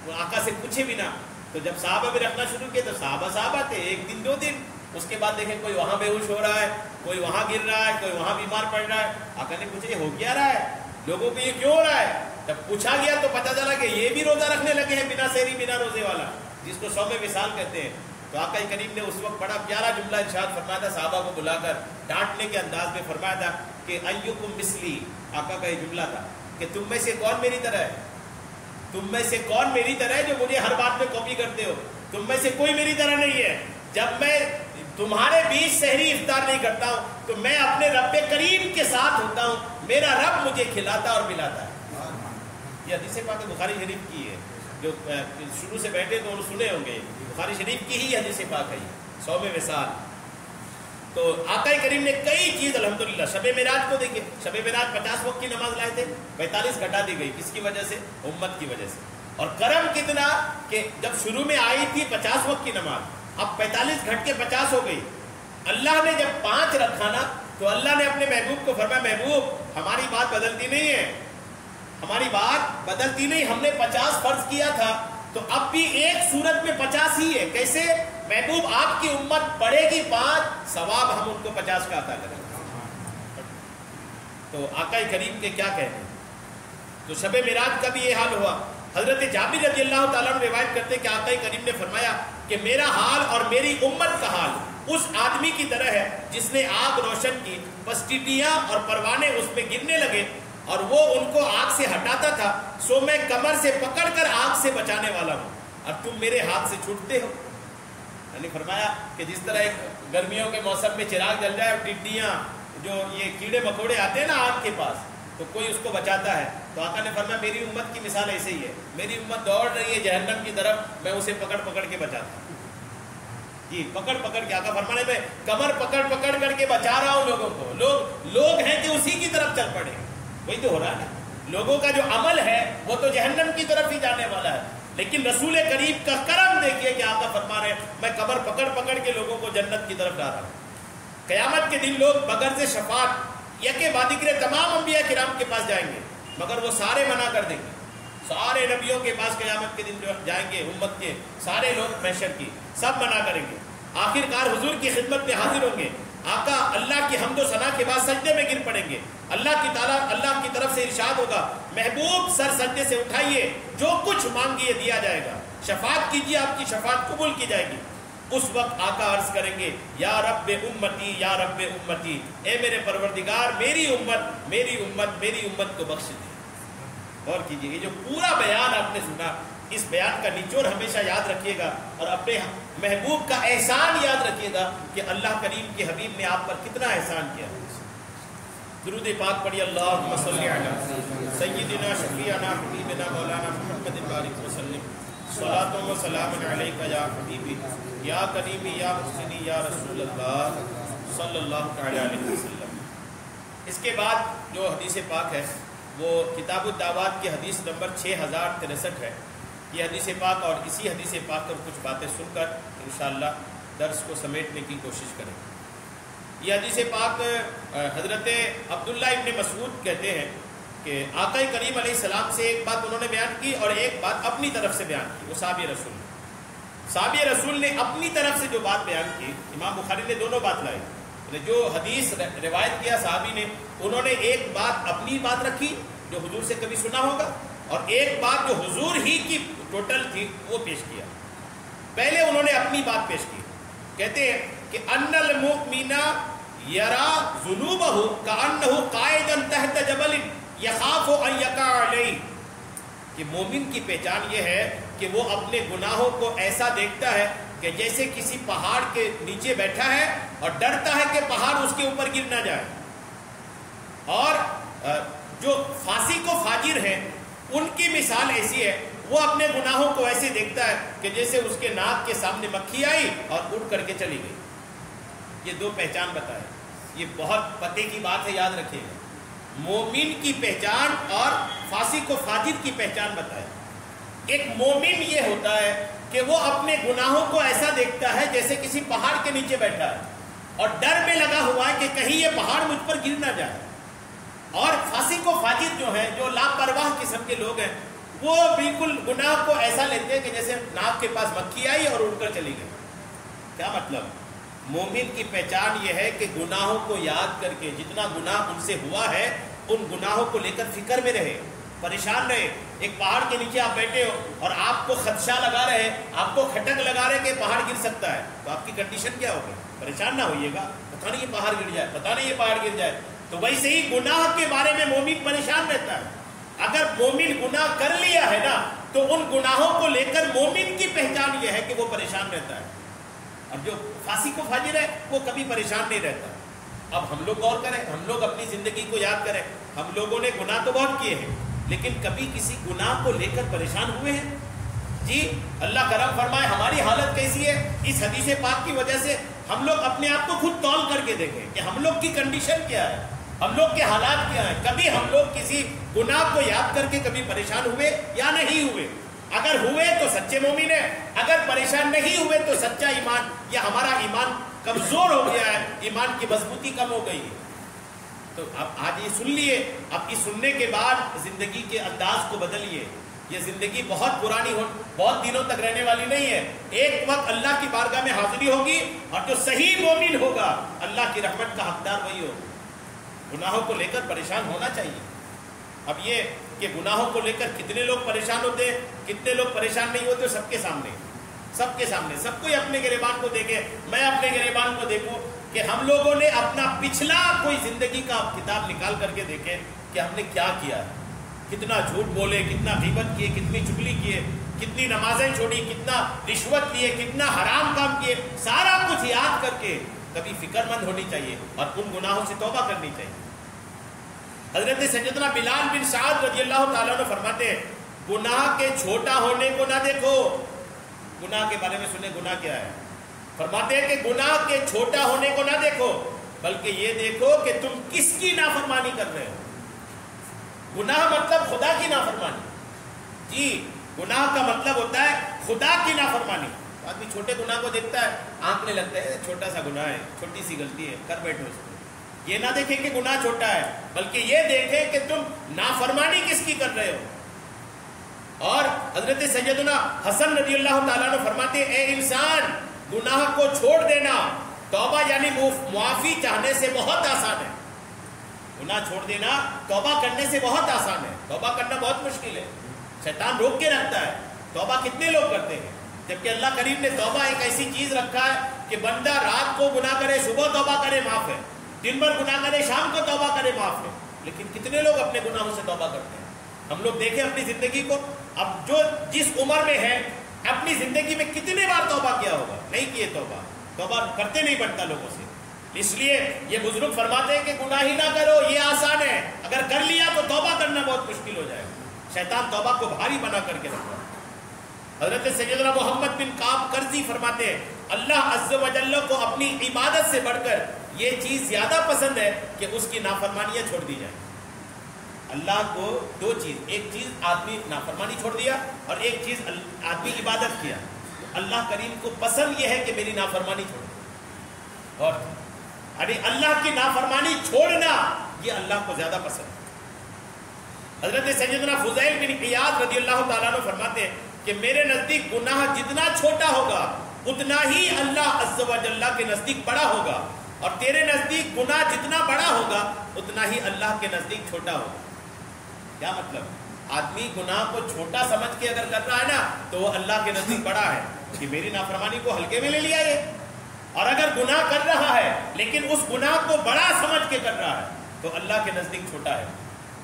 A: وہ آقا سے پوچھے بھی نہ. تو جب صحابہ بھی رکھنا شروع کیے تو صحابہ تھے 1 دن 2 دن. اس کے بعد دیکھیں کوئی وہاں بے ہوش ہو رہا ہے، کوئی وہاں گر رہا ہے، کوئی وہاں بیمار پڑ رہا ہے. آقا نے پوچھا یہ ہو کیا رہا ہے؟ لوگوں کو یہ کیوں ہو رہا ہے؟ جب پوچھا گیا تو پتہ چلا کہ یہ بھی روزہ رکھنے لگے ہیں بنا سحری بنا روزے والا، جس کو صوم وصال کہتے ہیں. تو آقا کریم نے اس وقت بڑا پیارا جملہ ارشاد فرمایا تھا. صحابہ کو بلا کر ڈانٹنے کے انداز میں فرمایا تھا کہ ایکم مثلی. آقا کا یہ جملہ تھا کہ تم میں سے کون میری طرح ہے؟ تم میں سے کون میری طرح ہے جو مجھے ہر بات میں کاپی کرتے ہو؟ تم میں سے کوئی میری طرح نہیں ہے. جب میں تمہارے بیچ سحری افطار نہیں کرتا ہوں تو میں اپنے رب کریم کے ساتھ ہوتا ہوں، میرا رب مجھے کھلاتا اور پلاتا ہے. یہ حدیث پاک بخاری شریف کی ہے. جو شروع سے بیٹھے تو سنے ہوں گے، بخاری شریف کی ہی حدیث پاک ہے صوم وصال. تو آقا کریم نے کئی چیز الحمدللہ. شب معراج کو دیکھیں، شب معراج 50 وقت کی نماز لائے تھے، 45 گھٹا دی گئی. کس کی وجہ سے؟ امت کی وجہ سے. اور کرم کتنا کہ جب شروع میں آئی تھی 50 وقت کی نماز، اب 45 گھٹ کے 50 ہو گئی. اللہ نے جب 5 رکھا نا تو اللہ نے اپنے محبوب کو فرمایا محبوب ہماری بات بدلتی نہیں ہے، ہماری بات بدلتی نہیں. ہم نے 50 فرض کیا تھا تو اب بھی ایک صورت میں 50 ہی ہے. کیسے؟ محبوب آپ کی امت پڑھے گی 5، ثواب ہم ان کو 50 کا عطا کریں گے. تو آقا کریم کے کیا کہنے. تو شب معراج کا بھی یہ حال ہوا. حضرت جابر رضی اللہ تعالیٰ عنہ روایت کرتے کہ آقا کریم نے فرمایا کہ میرا حال اور میری امت کا حال اس آدمی کی طرح ہے جس نے آگ روشن کی، بس ٹیڈیاں اور پروانے اس میں گرنے لگے اور وہ ان کو آگ سے ہٹاتا تھا. سو میں کمر سے پکڑ کر آگ سے بچانے والا ہوں اور تم میرے ہاتھ سے چھوٹتے ہو. یعنی فرمایا کہ جس طرح ایک گرمیوں کے موسم میں چراغ جل جائے اور ٹڈیاں جو یہ کیڑے مکوڑے آتے ہیں نا آگ کے پاس تو کوئی اس کو بچاتا ہے. تو آقا نے فرمایا میری امت کی مثال ایسے ہی ہے. میری امت دوڑ رہی ہے جہنم کی طرف، میں اسے پکڑ پکڑ کے بچاتا ہوں. جی پکڑ پکڑ کے. آقا فرمانے میں کمر پکڑ پکڑ کر کے بچا رہا ہوں لوگوں کو. لوگ ہیں کہ اسی کی طرف چل پڑے. وہی تو ہو رہا ہے نا. لوگوں کا جو عمل ہے وہ تو جہنم کی طرف ہی جانے والا ہے، لیکن رسول کریم کا کرم دیکھیے کہ آقا فرما رہے ہیں میں کمر پکڑ پکڑ کے لوگوں کو جنت کی طرف لا رہا ہوں. قیامت کے دن لوگ بغرض شفاعت یکے بعد دیگر تمام انبیاء کرام کے پاس جائیں گے، مگر وہ سارے منع کر دیں گے. سارے نبیوں کے پاس قیامت کے دن جو جائیں گے، امت کے سارے لوگ محشر کی سب منع کریں گے. آخر کار حضور کی خدمت میں حاضر ہوں گے. آقا اللہ کی حمد و ثنا کے بعد سجدے میں گر پڑیں گے. اللہ کی طرف سے ارشاد ہوگا محبوب سر سجدے سے اٹھائیے, جو کچھ مانگیے دیا جائے گا, شفاعت کیجیے آپ کی شفاعت قبول کی جائے گی. اس وقت آقا عرض کریں گے یا رب امتی یا رب امتی, اے میرے پروردگار میری امت کو بخش دے. غور کیجیے, یہ جو پورا بیان آپ نے سنا, اس بیان کا نچوڑ ہمیشہ یاد رکھیے گا اور اپنے محبوب کا احسان یاد رکھیے گا کہ اللہ کریم کے حبیب نے آپ پر کتنا احسان کیا. درود پاک پڑھی اللہم صلی علی سیدنا شفیعنا حبیبنا مولانا محمد بارک وسلم. صلاۃ و سلام علیک یا حبیبی یا کریمی یا محسنی یا رسول اللہ صلی اللہ تعالی علیہ وسلم. اس کے بعد جو حدیث پاک ہے وہ کتاب الدعوات کی حدیث نمبر 6063 ہے. یہ حدیث پاک اور اسی حدیث پاک پر کچھ باتیں سن کر انشاءاللہ درس کو سمیٹنے کی کوشش کریں. یہ حدیث پاک حضرت عبداللہ ابن مسعود کہتے ہیں کہ آقا کریم علیہ السلام سے ایک بات انہوں نے بیان کی اور ایک بات اپنی طرف سے بیان کی. وہ صحابی رسول نے اپنی طرف سے جو بات بیان کی, امام بخاری نے دونوں بات لائی. جو حدیث روایت کیا صحابی نے, انہوں نے ایک بات اپنی بات رکھی جو حضور سے کبھی سنا ہوگا, اور ایک بات جو حضور ہی کی ٹوٹل تھی وہ پیش کیا. پہلے انہوں نے اپنی بات پیش کی. کہتے ہیں کہ ان المؤمن یرا ذنوبہ کأنہ قائد تحت جبل یخاف ان یقع علیہ, کہ مومن کی پہچان یہ ہے کہ وہ اپنے گناہوں کو ایسا دیکھتا ہے کہ جیسے کسی پہاڑ کے نیچے بیٹھا ہے اور ڈرتا ہے کہ پہاڑ اس کے اوپر گر نہ جائے. اور جو فاسق و فاجر ہیں ان کی مثال ایسی ہے, وہ اپنے گناہوں کو ایسے دیکھتا ہے کہ جیسے اس کے ناک کے سامنے مکھی آئی اور اڑ کر کے چلی گئی. یہ دو پہچان بتائے. یہ بہت پتے کی بات ہے, یاد رکھیے گا. مومن کی پہچان اور فاسق و فاجر کی پہچان بتائے. ایک مومن یہ ہوتا ہے کہ وہ اپنے گناہوں کو ایسا دیکھتا ہے جیسے کسی پہاڑ کے نیچے بیٹھا ہے اور ڈر میں لگا ہوا ہے کہ کہیں یہ پہاڑ مجھ پر گر نہ جائے. اور فاسق و فاجر جو ہیں, جو لاپرواہ قسم کے لوگ ہیں, وہ بالکل گناہ کو ایسا لیتے ہیں کہ جیسے ناک کے پاس مکھی آئی اور اڑ کر چلی گئی. کیا مطلب؟ مومن کی پہچان یہ ہے کہ گناہوں کو یاد کر کے, جتنا گناہ ان سے ہوا ہے ان گناہوں کو لے کر فکر میں رہے, پریشان رہے. ایک پہاڑ کے نیچے آپ بیٹھے ہو اور آپ کو خدشہ لگا رہے, آپ کو کھٹک لگا رہے کہ پہاڑ گر سکتا ہے, تو آپ کی کنڈیشن کیا ہوگی؟ پریشان نہ ہوئیے گا, پتہ نہیں یہ پہاڑ گر جائے, پتہ نہیں یہ پہاڑ گر جائے. تو ویسے ہی گناہ کے بارے میں مومن پریشان رہتا ہے. اگر مومن گناہ کر لیا ہے نا, تو ان گناہوں کو لے کر مومن کی پہچان یہ ہے کہ وہ پریشان رہتا ہے. اور جو فاسق و فاجر ہے وہ کبھی پریشان نہیں رہتا. اب ہم لوگ غور کریں, ہم لوگ اپنی زندگی کو یاد کریں. ہم لوگوں نے گناہ تو بہت کیے ہیں, لیکن کبھی کسی گناہ کو لے کر پریشان ہوئے ہیں؟ جی اللہ کرم فرمائے ہماری حالت کیسی ہے. اس حدیث پاک کی وجہ سے ہم لوگ اپنے آپ کو خود تول کر کے دیکھیں کہ ہم لوگ کی کنڈیشن کیا ہے, ہم لوگ کے حالات کیا ہیں. کبھی ہم لوگ کسی گناہ کو یاد کر کے کبھی پریشان ہوئے یا نہیں ہوئے؟ اگر ہوئے تو سچے مومن ہیں, اگر پریشان نہیں ہوئے تو سچا ایمان یا ہمارا ایمان کمزور ہو گیا ہے, ایمان کی مضبوطی کم ہو گئی ہے. تو اب آج یہ سن لیے, اب اس سننے کے بعد زندگی کے انداز کو بدلیے. یہ زندگی بہت پرانی بہت دنوں تک رہنے والی نہیں ہے. ایک وقت اللہ کی بارگاہ میں حاضری ہوگی اور جو صحیح مومن ہوگا اللہ کی رحمت کا حقدار وہی ہوگا. گناہوں کو لے کر پریشان ہونا چاہیے. اب یہ کہ گناہوں کو لے کر کتنے لوگ پریشان ہوتے ہیں, کتنے لوگ پریشان نہیں ہوتے, سب کے سامنے سب کوئی اپنے گریبان کو دیکھے, میں اپنے گریبان کو دیکھوں کہ ہم لوگوں نے اپنا پچھلا کوئی زندگی کا کتاب نکال کر کے دیکھیں کہ ہم نے کیا کیا ہے. کتنا جھوٹ بولے, کتنا غیبت کیے, کتنی چغلی کیے, کتنی نمازیں چھوڑی, کتنا رشوت لیے, کتنا حرام کام کیے. سارا کچھ یاد کر کے کبھی فکر مند ہونی چاہیے اور ان گناہوں سے توبہ کرنی چاہیے. حضرت سیدنا بلال بن سعد رضی اللہ تعالیٰ عنہ فرماتے ہیں گناہ کے چھوٹا ہونے کو نہ دیکھو. گناہ کے بارے میں سنیں گناہ کیا ہے. فرماتے ہیں کہ گناہ کے چھوٹا ہونے کو نہ دیکھو, بلکہ یہ دیکھو کہ تم کس کی نافرمانی کر رہے ہو. گناہ مطلب خدا کی نافرمانی. جی گناہ کا مطلب ہوتا ہے خدا کی نافرمانی. آدمی چھوٹے گناہ کو دیکھتا ہے, آنکھنے لگتا ہے چھوٹا سا گناہ ہے, چھوٹی سی غلطی ہے, کر بیٹھو اس کو. یہ نہ دیکھیں کہ گناہ چھوٹا ہے, بلکہ یہ دیکھیں کہ تم نافرمانی کس کی کر رہے ہو. اور حضرت سیدنا حسن رضی اللہ تعالیٰ عنہ فرماتے اے انسان, گناہ کو چھوڑ دینا توبہ یعنی معافی چاہنے سے بہت آسان ہے. گناہ چھوڑ دینا توبہ کرنے سے بہت آسان ہے. توبہ کرنا بہت مشکل ہے. شیطان روک کے رکھتا ہے. توبہ کتنے لوگ کرتے ہیں؟ جبکہ اللہ کریم نے توبہ ایک ایسی چیز رکھا ہے کہ بندہ رات کو گناہ کرے صبح توبہ کرے معاف ہے, دن بھر گناہ کرے شام کو توبہ کرے معاف ہے. لیکن کتنے لوگ اپنے گناہوں سے توبہ کرتے ہیں؟ ہم لوگ دیکھیں اپنی زندگی کو, اب جو جس عمر میں ہے اپنی زندگی میں کتنے بار توبہ کیا ہوگا؟ نہیں کیے توبہ کرتے نہیں بنتا لوگوں سے. اس لیے یہ بزرگ فرماتے ہیں کہ گناہ ہی نہ کرو, یہ آسان ہے. اگر کر لیا تو توبہ کرنا بہت مشکل ہو جائے گا. شیطان توبہ کو بھاری بنا کر کے رکھا. حضرت سیدنا محمد بن کعب کرزی فرماتے ہیں اللہ عز و جل کو اپنی عبادت سے بڑھ کر یہ چیز زیادہ پسند ہے کہ اس کی نافرمانیاں چھوڑ دی جائیں. اللہ کو دو چیز, ایک چیز آدمی نافرمانی چھوڑ دیا اور ایک چیز آدمی عبادت کیا. اللہ کریم کو پسند یہ ہے کہ میری نافرمانی چھوڑ دے, اور اللہ کی نافرمانی چھوڑنا یہ اللہ کو زیادہ پسند ہے. حضرت سیدنا فضیل بن عیاض رضی اللہ تعالیٰ عنہ فرماتے ہیں کہ میرے نزدیک گناہ جتنا چھوٹا ہوگا اتنا ہی اللہ عز و جل کے نزدیک بڑا ہوگا, اور تیرے نزدیک گناہ جتنا بڑا ہوگا اتنا ہی اللہ کے نزدیک چھوٹا ہوگا. کیا مطلب؟ آدمی گناہ کو چھوٹا سمجھ کے اگر کر رہا ہے نا تو وہ اللہ کے نزدیک بڑا ہے کہ میری نافرمانی کو ہلکے میں لے لیا یہ. اور اگر گناہ کر رہا ہے لیکن اس گناہ کو بڑا سمجھ کے کر رہا ہے تو اللہ کے نزدیک چھوٹا ہے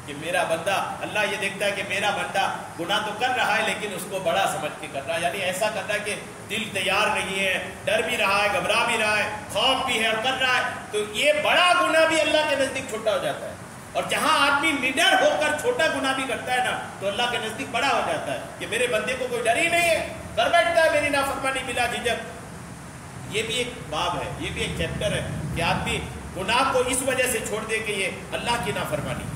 A: کہ میرا بندہ, اللہ یہ دیکھتا ہے کہ میرا بندہ گناہ تو کر رہا ہے لیکن اس کو بڑا سمجھ کے کر رہا ہے. یعنی ایسا کر رہا ہے کہ دل تیار نہیں ہے, ڈر بھی رہا ہے, گھبرا بھی رہا ہے, خوف بھی ہے اور کر رہا ہے, تو یہ بڑا گناہ بھی اللہ کے نزدیک چھوٹا ہو جاتا ہے. اور جہاں آدمی نڈر ہو کر چھوٹا گناہ بھی کرتا ہے نا تو اللہ کے نزدیک بڑا ہو جاتا ہے کہ میرے بندے کو کوئی ڈر ہی نہیں ہے, کر بیٹھتا ہے میری نافرمانی بلا جھجک. یہ بھی ایک باب ہے, یہ بھی ایک چیپٹر ہے کہ آدمی گناہ کو اس وجہ سے چھوڑ دے کہ یہ اللہ کی نافرمانی.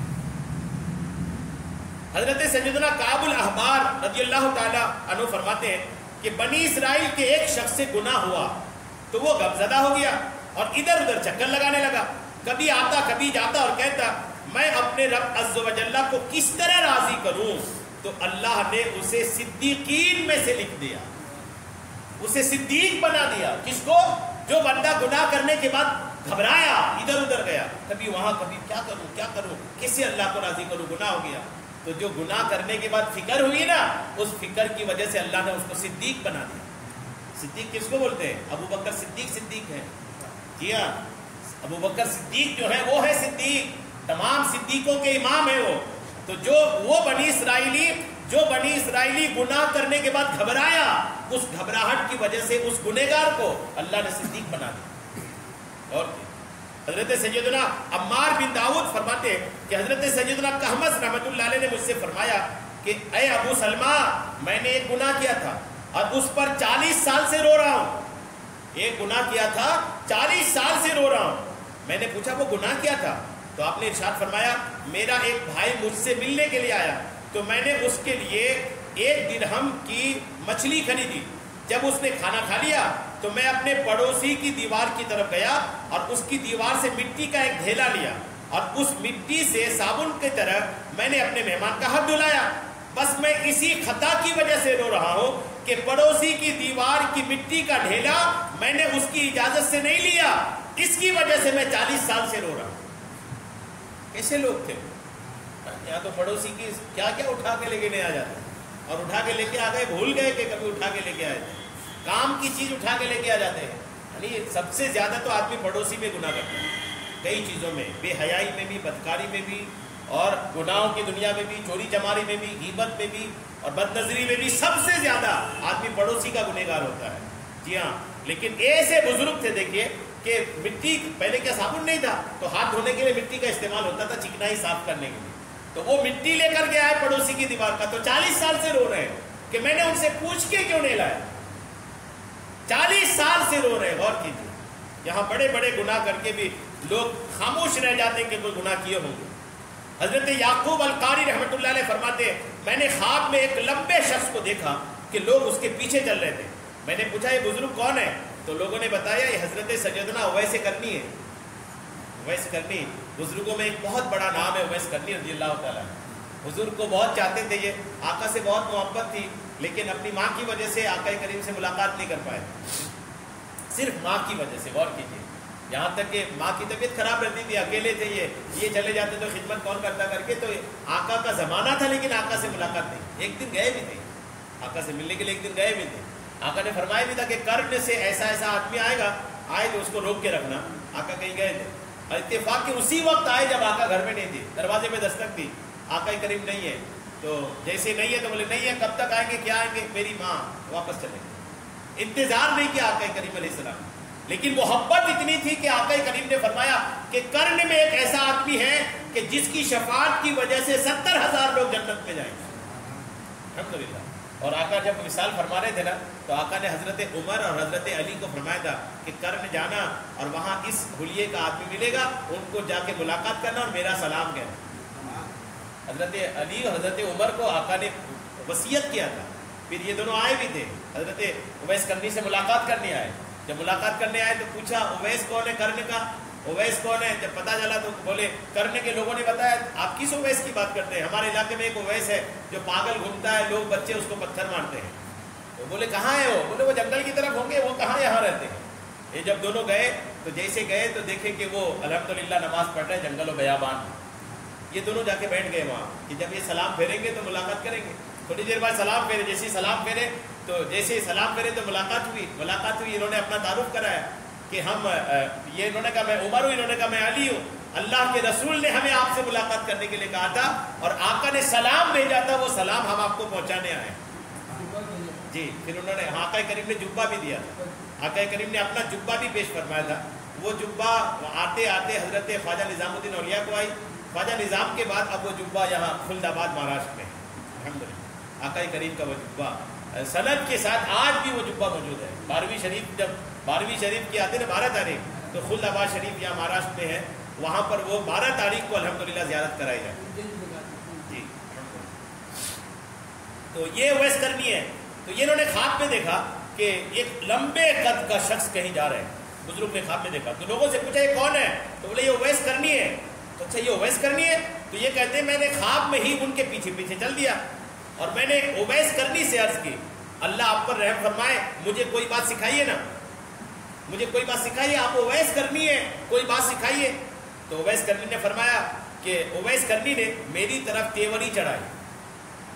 A: حضرت سیدنا کعب الاحبار رضی اللہ تعالیٰ عنہ فرماتے ہیں کہ بنی اسرائیل کے ایک شخص سے گناہ ہوا تو وہ غمزدہ ہو گیا اور ادھر ادھر چکر لگانے لگا. کبھی آتا کبھی جاتا اور کہتا میں اپنے رب عز و جل کو کس طرح راضی کروں, تو اللہ نے اسے صدیقین میں سے لکھ دیا, اسے صدیق بنا دیا. کس کو؟ جو بندہ گناہ کرنے کے بعد گھبرایا, ادھر ادھر گیا, کبھی وہاں کبھی کیا کروں کیسے اللہ کو راضی کروں, گناہ ہو گیا. تو جو گناہ کرنے کے بعد فکر ہوئی نا, اس فکر کی وجہ سے اللہ نے اس کو صدیق بنا دیا. صدیق کس کو بولتے ہیں؟ ابو بکر صدیق ہے. جی ہاں, ابو بکر صدیق جو ہے وہ ہے صدیق, تمام صدیقوں کے امام ہے وہ. تو وہ بنی اسرائیلی گناہ کرنے کے بعد گھبرایا, اس گھبراہٹ کی وجہ سے اس گنہگار کو اللہ نے صدیق بنا دیا. اور حضرت سیدنا عمار بن داؤد فرماتے ہیں کہ حضرت سیدنا کہمس رحمۃ اللہ علیہ نے مجھ سے فرمایا کہ اے ابو سلمہ, میں نے ایک گناہ کیا تھا اور اس پر 40 سال سے رو رہا ہوں. ایک گناہ کیا تھا 40 سال سے رو رہا ہوں. میں نے پوچھا وہ گناہ کیا تھا؟ تو آپ نے ارشاد فرمایا میرا ایک بھائی مجھ سے ملنے کے لیے آیا تو میں نے اس کے لیے 1 درہم کی مچھلی خریدی. جب اس نے کھانا کھا لیا تو میں اپنے پڑوسی کی دیوار کی طرف گیا اور اس کی دیوار سے مٹی کا ایک ڈھیلا لیا اور اس مٹی سے صابن کی طرح میں نے اپنے مہمان کا ہاتھ دھلایا. بس میں اسی خطا کی وجہ سے رو رہا ہوں کہ پڑوسی کی دیوار کی مٹی کا ڈھیلا میں نے اس کی اجازت سے نہیں لیا, اس کی وجہ سے میں 40 سال سے رو رہا ہوں. کیسے لوگ تھے یہاں؟ تو پڑوسی کی کیا کیا اٹھا کے لے کے نہیں آ جاتے, اور اٹھا کے لے کے آ گئے, بھول گئے کہ کبھی اٹھا کے لے کے آئے. کام کی چیز اٹھا کے لے کے آ جاتے ہیں. یعنی سب سے زیادہ تو آدمی پڑوسی میں گناہ کرتا ہے, کئی چیزوں میں, بے حیائی میں بھی, بدکاری میں بھی, اور گناہوں کی دنیا میں بھی, چوری چماری میں بھی, غیبت میں بھی اور بد نظری میں بھی. سب سے زیادہ آدمی پڑوسی کا گنہگار ہوتا ہے. جی ہاں, لیکن ایسے بزرگ تھے دیکھیے کہ مٹی, پہلے کیا صابن نہیں تھا تو ہاتھ دھونے کے لیے مٹی کا استعمال ہوتا تھا, چکنائی صاف کرنے کے لیے. تو وہ مٹی لے کر کے آئے پڑوسی کی دیوار کا, تو 40 سال سے رو رہے ہیں کہ میں نے ان سے پوچھ کے کیوں نہیں لایا. 40 سال سے رو رہے. غور کیجیے, یہاں بڑے بڑے گناہ کر کے بھی لوگ خاموش رہ جاتے ہیں کہ کوئی گناہ کیے ہوں گے. حضرت یعقوب القاری رحمۃ اللہ علیہ فرماتے ہیں میں نے خواب میں ایک لمبے شخص کو دیکھا کہ لوگ اس کے پیچھے چل رہے تھے. میں نے پوچھا یہ بزرگ کون ہے؟ تو لوگوں نے بتایا یہ حضرت سیدنا اویس کرنی ہے. اویس کرنی بزرگوں میں ایک بہت بڑا نام ہے, اویس کرنی رضی اللہ تعالیٰ. حضور کو بہت چاہتے تھے, یہ آقا سے بہت محبت تھی, لیکن اپنی ماں کی وجہ سے آقا کریم سے ملاقات نہیں کر پائے. صرف ماں کی وجہ سے. غور کیجیے, یہاں تک کہ ماں کی طبیعت خراب رہتی تھی, اکیلے تھے, یہ چلے جاتے تو خدمت کون کرتا کر کے. تو آقا کا زمانہ تھا لیکن آقا سے ملاقات نہیں. ایک دن گئے بھی تھے آقا سے ملنے کے لیے, ایک دن گئے بھی تھے. آقا نے فرمایا بھی تھا کہ قرن سے ایسا آدمی آئے تو اس کو روک کے رکھنا. آقا کہیں گئے تھے, اور اتفاق کہ اسی وقت آئے جب آقا گھر میں نہیں تھی, دروازے میں دستک دی, آقا کریم نہیں ہے. تو جیسے نہیں ہے تو بولے نہیں ہے, کب تک آئیں گے, کیا آئیں گے, میری ماں, واپس چلیں گے. انتظار نہیں کیا آقا کریم علیہ السلام, لیکن محبت اتنی تھی کہ آقا کریم نے فرمایا کہ قرن میں ایک ایسا آدمی ہے کہ جس کی شفاعت کی وجہ سے 70,000 لوگ جنت میں جائیں گے. الحمدللہ. اور آقا جب مثال فرما رہے تھے نا, تو آقا نے حضرت عمر اور حضرت علی کو فرمایا تھا کہ قرن جانا اور وہاں اس حلیے کا آدمی ملے گا, ان کو جا کے ملاقات کرنا اور میرا سلام کہنا. حضرت علی اور حضرت عمر کو آقا نے وصیت کیا تھا. پھر یہ دونوں آئے بھی تھے, حضرت اویس کرنی سے ملاقات کرنے آئے. جب ملاقات کرنے آئے تو پوچھا اویس کون ہے, کرنے کا اویس کون ہے. جب پتہ چلا تو بولے, کرنے کے لوگوں نے بتایا آپ کس اویس کی بات کرتے ہیں, ہمارے علاقے میں ایک اویس ہے جو پاگل گھومتا ہے, لوگ بچے اس کو پتھر مارتے ہیں. تو بولے کہاں ہے وہ, بولے وہ جنگل کی طرف ہوں گے, وہ کہاں یہاں رہتے ہیں. یہ جب دونوں گئے تو جیسے گئے تو دیکھے کہ وہ الحمدللہ نماز پڑھ رہے ہیں جنگل و بیابان میں. یہ دونوں جا کے بیٹھ گئے وہاں کہ جب یہ سلام پھیریں گے تو ملاقات کریں گے. تھوڑی دیر بعد سلام پھیرے, جیسے سلام پھیرے تو ملاقات ہوئی. انہوں نے اپنا تعارف کرایا کہ ہم یہ, انہوں نے کہا میں عمر ہوں, انہوں نے کہا میں علی ہوں. اللہ کے رسول نے ہمیں آپ سے ملاقات کرنے کے لیے کہا تھا اور آقا نے سلام بھیجا تھا, وہ سلام ہم آپ کو پہنچانے آئے. جی. پھر انہوں نے آقا کریم نے جبہ بھی دیا تھا, آقا کریم نے اپنا جبہ بھی پیش فرمایا تھا. وہ جبہ آتے آتے حضرت خواجہ نظام الدین اولیاء کو آئی. خواجہ نظام کے بعد اب وہ جبہ یہاں خلد آباد مہاراشٹر میں الحمدللہ. آقا کریم کا وہ جبہ سند کے ساتھ آج بھی وہ جبہ موجود ہے. 12ویں شریف, جب 12ویں شریف کی آتے نا 12 تاریخ, تو خلد آباد شریف یہاں مہاراشٹر میں ہے, وہاں پر وہ 12 تاریخ کو الحمدللہ زیارت کرائی جاتی ہے. جی. تو یہ اویس کرنی ہے. تو یہ انہوں نے خواب میں دیکھا کہ ایک لمبے قد کا شخص کہیں جا رہا ہے, بزرگ نے خواب میں دیکھا. تو لوگوں سے پوچھا یہ کون ہے, تو بولے یہ اویس کرنی ہے. تو اچھا یہ اویس کرنی ہے, تو یہ کہتے ہیں میں نے خواب میں ہی ان کے پیچھے پیچھے چل دیا اور میں نے اویس کرنی سے عرض کی اللہ آپ پر رحم فرمائے, مجھے کوئی بات سکھائیے نا, مجھے کوئی بات سکھائیے, آپ اویس کرنی ہے کوئی بات سکھائیے. تو اویس کرنی نے فرمایا کہ اویس کرنی نے میری طرف تیور ہی چڑھائے,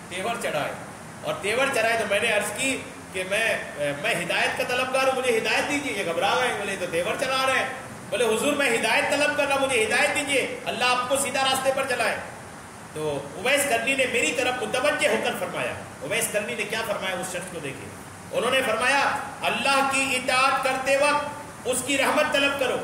A: تیور چڑھائے اور تیور چڑھائے. تو میں نے عرض کی کہ میں ہدایت کا طلبگار ہوں, مجھے ہدایت دیجیے. یہ گھبرا گئے, بولے تو تیور چڑھا رہے ہیں. بولے حضور میں ہدایت طلب کر رہا ہوں, مجھے ہدایت دیجیے, اللہ آپ کو سیدھا راستے پر چلائے. تو اویس کرنی نے میری طرف متوجہ ہو کر فرمایا. اویس کرنی نے کیا فرمایا اس شخص کو دیکھیں. انہوں نے فرمایا اللہ کی اطاعت کرتے وقت اس کی رحمت طلب کرو,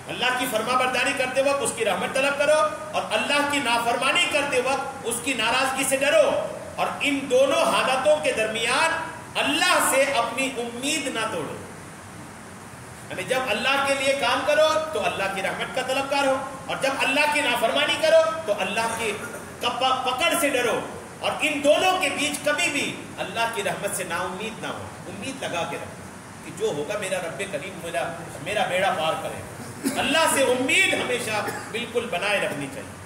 A: اللہ کی فرما برداری کرتے وقت اس کی رحمت طلب کرو, اور اللہ کی نافرمانی کرتے وقت اس کی ناراضگی سے ڈرو. اور ان دونوں حالتوں کے درمیان اللہ سے اپنی امید نہ توڑو. یعنی جب اللہ کے لیے کام کرو تو اللہ کی رحمت کا طلبگار ہو, اور جب اللہ کی نافرمانی کرو تو اللہ کی پکڑ سے ڈرو. اور ان دونوں کے بیچ کبھی بھی اللہ کی رحمت سے نا امید نہ ہو, امید لگا کے رکھو کہ جو ہوگا میرا رب کریم میرا بیڑا پار کرے. اللہ سے امید ہمیشہ بالکل بنائے رکھنی چاہیے.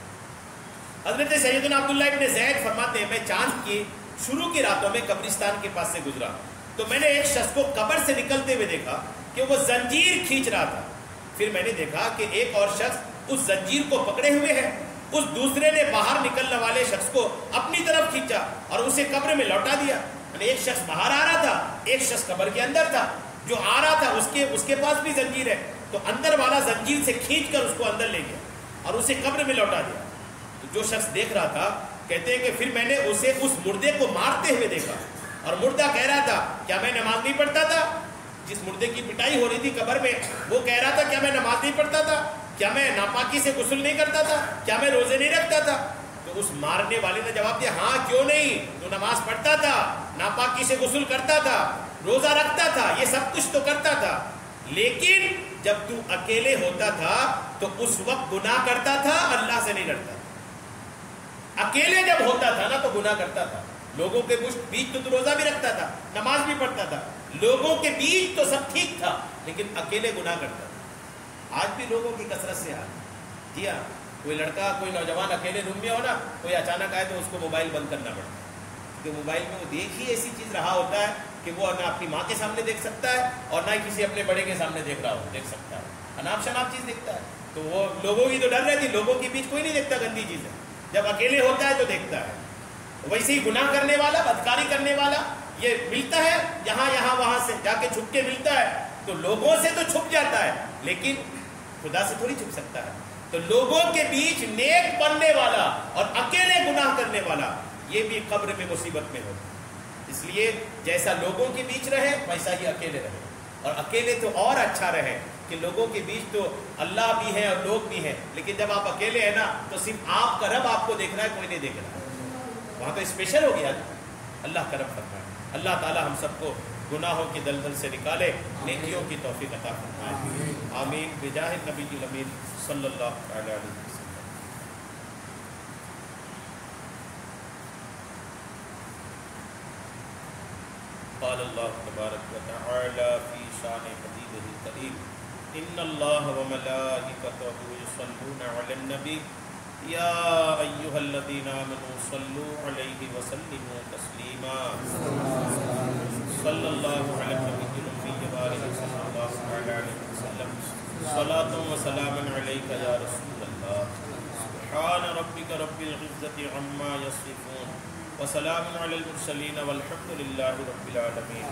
A: حضرت سیدنا عبداللہ ابن زید فرماتے ہیں میں چاند کی شروع کی راتوں میں قبرستان کے پاس سے گزرا تو میں نے ایک شخص کو قبر سے نکلتے ہوئے دیکھا کہ وہ زنجیر کھینچ رہا تھا. پھر میں نے دیکھا کہ ایک اور شخص اس زنجیر کو پکڑے ہوئے ہے. اس دوسرے نے باہر نکلنے والے شخص کو اپنی طرف کھینچا اور اسے قبر میں لوٹا دیا. یعنی ایک شخص باہر آ رہا تھا, ایک شخص قبر کے اندر تھا. جو آ رہا تھا اس کے پاس بھی زنجیر ہے, تو اندر والا زنجیر سے کھینچ کر اس کو اندر لے گیا اور اسے قبر میں لوٹا دیا. تو جو شخص دیکھ رہا تھا کہتے ہیں کہ پھر میں نے اسے اس مردے کو مارتے ہوئے دیکھا, اور مردہ کہہ رہا تھا کیا میں نماز نہیں پڑھتا تھا. جس مردے کی پٹائی ہو رہی تھی قبر میں وہ کہہ رہا تھا کیا میں نماز نہیں پڑھتا تھا, کیا میں ناپاکی سے غسل نہیں کرتا تھا, کیا میں روزے نہیں رکھتا تھا. تو اس مارنے والے نے جواب دیا ہاں کیوں نہیں, تو نماز پڑھتا تھا, ناپاکی سے غسل کرتا تھا, روزہ رکھتا تھا, یہ سب کچھ تو کرتا تھا, لیکن جب تو اکیلے ہوتا تھا تو اس وقت گناہ کرتا تھا, اللہ سے نہیں ڈرتا. اکیلے جب ہوتا تھا نا تو گناہ کرتا تھا. لوگوں کے بیچ تو روزہ بھی رکھتا تھا, نماز بھی پڑھتا تھا, لوگوں کے بیچ تو سب ٹھیک تھا, لیکن اکیلے گناہ کرتا تھا. آج بھی لوگوں کی کثرت سے آج جی ہاں, کوئی لڑکا کوئی نوجوان اکیلے روم میں ہو نا, کوئی اچانک آئے تو اس کو موبائل بند کرنا پڑتا ہے, کیونکہ موبائل میں وہ دیکھ ہی ایسی چیز رہا ہوتا ہے
B: کہ وہ نہ اپنی ماں کے سامنے دیکھ سکتا ہے اور نہ ہی کسی اپنے بڑے کے سامنے دیکھ سکتا ہے، اناپ شناپ چیز دیکھتا ہے. تو وہ لوگوں کی تو ڈر رہتی، لوگوں کے بیچ کوئی نہیں دیکھتا گندی چیزیں، جب اکیلے ہوتا ہے تو دیکھتا ہے. ویسے ہی گناہ کرنے والا، بدکاری کرنے والا یہ ملتا ہے یہاں وہاں سے جا کے چھپ کے ملتا ہے، تو لوگوں سے تو چھپ جاتا ہے لیکن خدا سے تھوڑی چھپ سکتا ہے. تو لوگوں کے بیچ نیک بننے والا اور اکیلے گناہ کرنے والا یہ بھی قبر میں مصیبت میں ہوگا. اس لیے جیسا لوگوں کے بیچ رہے ویسا ہی اکیلے رہے، اور اکیلے تو اور اچھا رہے کہ لوگوں کے بیچ تو اللہ بھی ہے اور لوگ بھی ہیں، لیکن جب آپ اکیلے ہیں نا تو صرف آپ کا رب آپ کو دیکھ رہا ہے، کوئی نہیں دیکھ رہا ہے، وہاں تو اسپیشل ہو گیا. اللہ کا رب فرمائے. اللہ تعالی ہم سب کو گناہوں کی دلدل سے نکالے، نیکیوں کی توفیق عطا فرمائے. آمین بجاہ نبی الامین صلی اللہ علیہ وسلم. قال اللہ تبارک و تعالی فی شان حبیبہ الکریم ان اللہ وملائکتہ یصلون علی النبی یا ایہا الذین آمنوا صلوا علیہ وسلموا تسلیما. صلی اللہ علی النبی الامی وآلہ صلی اللہ علیہ وسلم. صلاۃ و سلام علیک یا رسول اللہ. سبحان ربک رب العزۃ عما یصفون وسلام علی المرسلین والحمد للہ رب العالمین.